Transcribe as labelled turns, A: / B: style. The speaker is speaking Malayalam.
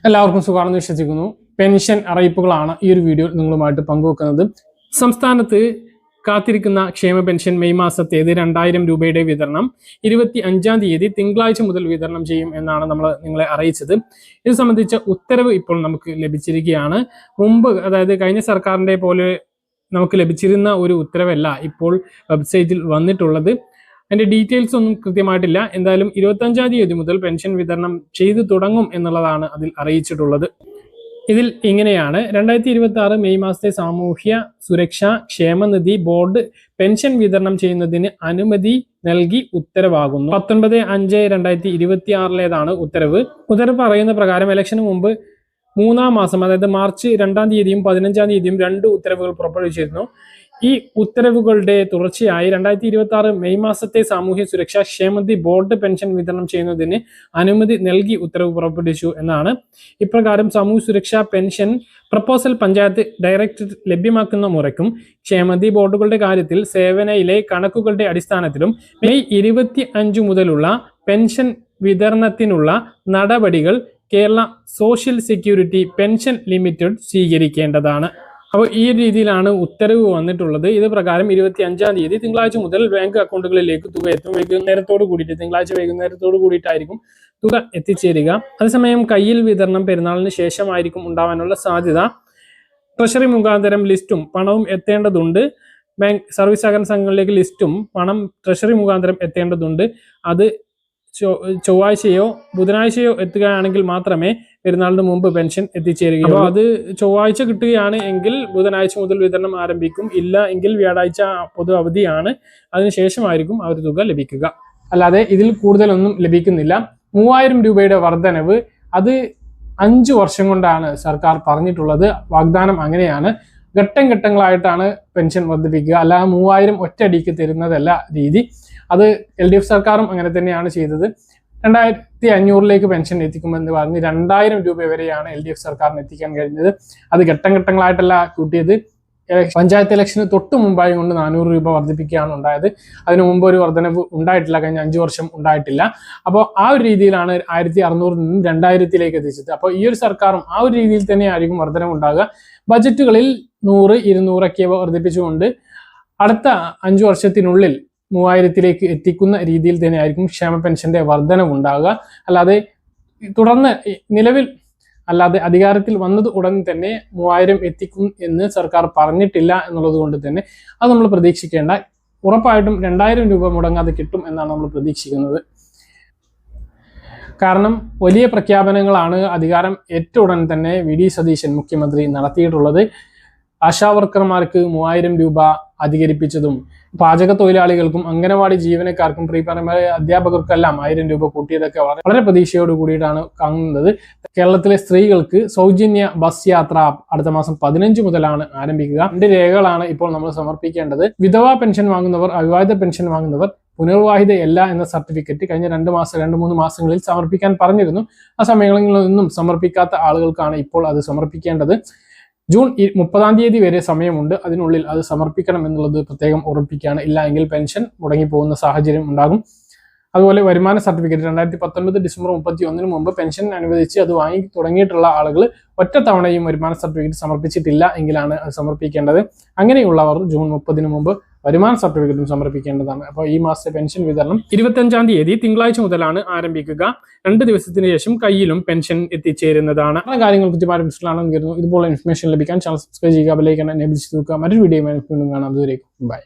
A: എല്ലാവർക്കും സുഖമാണെന്ന് വിശ്വസിക്കുന്നു. പെൻഷൻ അറിയിപ്പുകളാണ് ഈ ഒരു വീഡിയോ നിങ്ങളുമായിട്ട് പങ്കുവെക്കുന്നത്. സംസ്ഥാനത്ത് കാത്തിരിക്കുന്ന ക്ഷേമ പെൻഷൻ മെയ് മാസത്തേത് 2000 രൂപയുടെ വിതരണം 25-ാം തീയതി തിങ്കളാഴ്ച മുതൽ വിതരണം ചെയ്യും എന്നാണ് നമ്മൾ നിങ്ങളെ അറിയിച്ചത്. ഇത് സംബന്ധിച്ച ഉത്തരവ് ഇപ്പോൾ നമുക്ക് ലഭിച്ചിരിക്കുകയാണ്. മുമ്പ് അതായത് കഴിഞ്ഞ സർക്കാരിൻ്റെ പോലെ നമുക്ക് ലഭിച്ചിരുന്ന ഒരു ഉത്തരവല്ല ഇപ്പോൾ വെബ്സൈറ്റിൽ വന്നിട്ടുള്ളത്. അതിന്റെ ഡീറ്റെയിൽസ് ഒന്നും കൃത്യമായിട്ടില്ല. എന്തായാലും 25-ാം തീയതി മുതൽ പെൻഷൻ വിതരണം ചെയ്തു തുടങ്ങും എന്നുള്ളതാണ് അതിൽ അറിയിച്ചിട്ടുള്ളത്. ഇതിൽ ഇങ്ങനെയാണ്: 2026 മെയ് മാസത്തെ സാമൂഹ്യ സുരക്ഷാ ക്ഷേമനിധി ബോർഡ് പെൻഷൻ വിതരണം ചെയ്യുന്നതിന് അനുമതി നൽകി ഉത്തരവാകുന്നു. 19/5/2026 ഉത്തരവ്. ഉത്തരവ് പറയുന്ന പ്രകാരം ഇലക്ഷന് മുമ്പ് 3-ാം മാസം അതായത് മാർച്ച് 2-ാം തീയതിയും 15-ാം തീയതിയും 2 ഉത്തരവുകൾ പുറപ്പെടുവിച്ചിരുന്നു. ഈ ഉത്തരവുകളുടെ തുടർച്ചയായി 2026 മെയ് മാസത്തെ സാമൂഹ്യ സുരക്ഷാ ക്ഷേമനിധി ബോർഡ് പെൻഷൻ വിതരണം ചെയ്യുന്നതിന് അനുമതി നൽകി ഉത്തരവ് പുറപ്പെടുവിച്ചു എന്നാണ്. ഇപ്രകാരം സാമൂഹ്യ സുരക്ഷാ പെൻഷൻ പ്രപ്പോസൽ പഞ്ചായത്ത് ഡയറക്ടറേറ്റ് ലഭ്യമാക്കുന്ന മുറയ്ക്കും ക്ഷേമനിധി ബോർഡുകളുടെ കാര്യത്തിൽ സേവനയിലെ കണക്കുകളുടെ അടിസ്ഥാനത്തിലും മെയ് 25 മുതലുള്ള പെൻഷൻ വിതരണത്തിനുള്ള നടപടികൾ Kerala social security pension limited സ്വീകരിക്കേണ്ടതാണ്. അപ്പോൾ ഈ രീതിയിലാണ് ഉത്തരവ് വന്നിട്ടുള്ളത്. ഇത് പ്രകാരം 25-ാം തീയതി തിങ്കളാഴ്ച മുതൽ ബാങ്ക് അക്കൗണ്ടുകളിലേക്ക് തുക എത്തും. വൈകുന്നേരത്തോട് കൂടിയിട്ട്, തിങ്കളാഴ്ച വൈകുന്നേരത്തോട് കൂടിയിട്ടായിരിക്കും തുക എത്തിച്ചേരുക. അതേസമയം കയ്യിൽ വിതരണം പെരുന്നാളിന് ശേഷമായിരിക്കും ഉണ്ടാവാനുള്ള സാധ്യത. ട്രഷറി മുഖാന്തരം ലിസ്റ്റും പണവും എത്തേണ്ടതുണ്ട്. ബാങ്ക് സർവീസ് സഹകരണ സംഘങ്ങളിലേക്ക് ലിസ്റ്റും പണം ട്രഷറി മുഖാന്തരം എത്തേണ്ടതുണ്ട്. അത് ചൊവ്വാഴ്ചയോ ബുധനാഴ്ചയോ എത്തുകയാണെങ്കിൽ മാത്രമേ പെരുന്നാളിന് മുമ്പ് പെൻഷൻ എത്തിച്ചേരുകയുള്ളൂ. അപ്പോൾ അത് ചൊവ്വാഴ്ച കിട്ടുകയാണ് എങ്കിൽ ബുധനാഴ്ച മുതൽ വിതരണം ആരംഭിക്കും. ഇല്ല എങ്കിൽ വ്യാഴാഴ്ച പൊതു അവധിയാണ്, അതിനുശേഷമായിരിക്കും ആ ഒരു തുക ലഭിക്കുക. അല്ലാതെ ഇതിൽ കൂടുതലൊന്നും ലഭിക്കുന്നില്ല. 3000 രൂപയുടെ വർധനവ് അത് 5 വർഷം കൊണ്ടാണ് സർക്കാർ പറഞ്ഞിട്ടുള്ളത്. വാഗ്ദാനം അങ്ങനെയാണ്. ഘട്ടം ഘട്ടങ്ങളായിട്ടാണ് പെൻഷൻ വർദ്ധിപ്പിക്കുക. അല്ലാതെ 3000 ഒറ്റയടിക്ക് തരുന്നതല്ല രീതി. അത് LDF സർക്കാരും അങ്ങനെ തന്നെയാണ് ചെയ്തത്. 2500 പെൻഷൻ എത്തിക്കുമെന്ന് പറഞ്ഞ് 2000 രൂപ വരെയാണ് LDF സർക്കാരിന് എത്തിക്കാൻ കഴിഞ്ഞത്. അത് ഘട്ടം ഘട്ടങ്ങളായിട്ടല്ല കൂട്ടിയത്. പഞ്ചായത്ത് ഇലക്ഷന് തൊട്ട് മുമ്പായി കൊണ്ട് 400 രൂപ വർദ്ധിപ്പിക്കുകയാണ് ഉണ്ടായത്. അതിനു മുമ്പ് ഒരു വർധനവ് ഉണ്ടായിട്ടില്ല, കഴിഞ്ഞ 5 വർഷം ഉണ്ടായിട്ടില്ല. അപ്പോൾ ആ ഒരു രീതിയിലാണ് 1600 നിന്നും 2000 എത്തിച്ചത്. അപ്പോൾ ഈ ഒരു സർക്കാരും ആ ഒരു രീതിയിൽ തന്നെ ആയിരിക്കും വർധനവ് ഉണ്ടാകുക. ബജറ്റുകളിൽ 100, 200 ഒക്കെ വർദ്ധിപ്പിച്ചുകൊണ്ട് അടുത്ത 5 വർഷത്തിനുള്ളിൽ 3000 എത്തിക്കുന്ന രീതിയിൽ തന്നെ ആയിരിക്കും ക്ഷേമ പെൻഷന്റെ വർധനവ് ഉണ്ടാകുക. അല്ലാതെ തുടർന്ന് നിലവിൽ അല്ലാതെ അധികാരത്തിൽ വന്നത് ഉടൻ തന്നെ 3000 എത്തിക്കും എന്ന് സർക്കാർ പറഞ്ഞിട്ടില്ല എന്നുള്ളത് കൊണ്ട് തന്നെ അത് നമ്മൾ പ്രതീക്ഷിക്കേണ്ട. ഉറപ്പായിട്ടും 2000 രൂപ മുടങ്ങാതെ കിട്ടും എന്നാണ് നമ്മൾ പ്രതീക്ഷിക്കുന്നത്. കാരണം വലിയ പ്രഖ്യാപനങ്ങളാണ് അധികാരം ഏറ്റ ഉടൻ തന്നെ VD സതീശൻ മുഖ്യമന്ത്രി നടത്തിയിട്ടുള്ളത്. ആശാവർക്കർമാർക്ക് 3000 രൂപ അധികരിപ്പിച്ചതും പാചക തൊഴിലാളികൾക്കും അംഗനവാടി ജീവനക്കാർക്കും പ്രീ പ്രൈമറി അധ്യാപകർക്കെല്ലാം 1000 രൂപ കൂട്ടിയതൊക്കെ വളരെ പ്രതീക്ഷയോട് കൂടിയിട്ടാണ് കാണുന്നത്. കേരളത്തിലെ സ്ത്രീകൾക്ക് സൗജന്യ ബസ് യാത്ര അടുത്ത മാസം 15 മുതലാണ് ആരംഭിക്കുക. 2 രേഖകളാണ് ഇപ്പോൾ നമ്മൾ സമർപ്പിക്കേണ്ടത്. വിധവാ പെൻഷൻ വാങ്ങുന്നവർ, അവിവാഹിത പെൻഷൻ വാങ്ങുന്നവർ, പുനർവിവാഹിതയല്ല എന്ന സർട്ടിഫിക്കറ്റ് കഴിഞ്ഞ 2-3 മാസങ്ങളിൽ സമർപ്പിക്കാൻ പറഞ്ഞിരുന്നു. ആ സമയങ്ങളിലൊന്നും സമർപ്പിക്കാത്ത ആളുകൾക്കാണ് ഇപ്പോൾ അത് സമർപ്പിക്കേണ്ടത്. ജൂൺ 30-ാം തീയതി വരെ സമയമുണ്ട്. അതിനുള്ളിൽ അത് സമർപ്പിക്കണം എന്നുള്ളത് പ്രത്യേകം ഓർമ്മിപ്പിക്കുകയാണ്. ഇല്ല എങ്കിൽ പെൻഷൻ മുടങ്ങിപ്പോകുന്ന സാഹചര്യം ഉണ്ടാകും. അതുപോലെ വരുമാന സർട്ടിഫിക്കറ്റ് 2019 ഡിസംബർ 31 മുമ്പ് പെൻഷൻ അനുവദിച്ച് അത് വാങ്ങി തുടങ്ങിയിട്ടുള്ള ആളുകൾ ഒറ്റത്തവണയും വരുമാന സർട്ടിഫിക്കറ്റ് സമർപ്പിച്ചിട്ടില്ല എങ്കിലാണ് അത് സമർപ്പിക്കേണ്ടത്. അങ്ങനെയുള്ളവർ ജൂൺ 30 മുമ്പ് വരുമാന സർട്ടിഫിക്കറ്റും സമർപ്പിക്കേണ്ടതാണ്. അപ്പോൾ ഈ മാസത്തെ പെൻഷൻ വിതരണം 25-ാം തീയതി തിങ്കളാഴ്ച മുതലാണ് ആരംഭിക്കുക. 2 ദിവസത്തിന് ശേഷം കയ്യിലും പെൻഷൻ എത്തിച്ചേരുന്നതാണ്. ആ കാര്യങ്ങൾ കൃത്യമായി മനസ്സിലാണെന്ന് കരുതുന്നു. ഇതുപോലെ ഇൻഫർമേഷൻ ലഭിക്കാൻ ചാനൽ സബ്സ്ക്രൈബ് ചെയ്യുക, ബെൽ ഐക്കൺ എനേബിൾ ചെയ്ത് വെക്കുക. മറ്റൊരു വീഡിയോയുമായി വീണ്ടും കാണാം. അതുവരേക്കും ബൈ.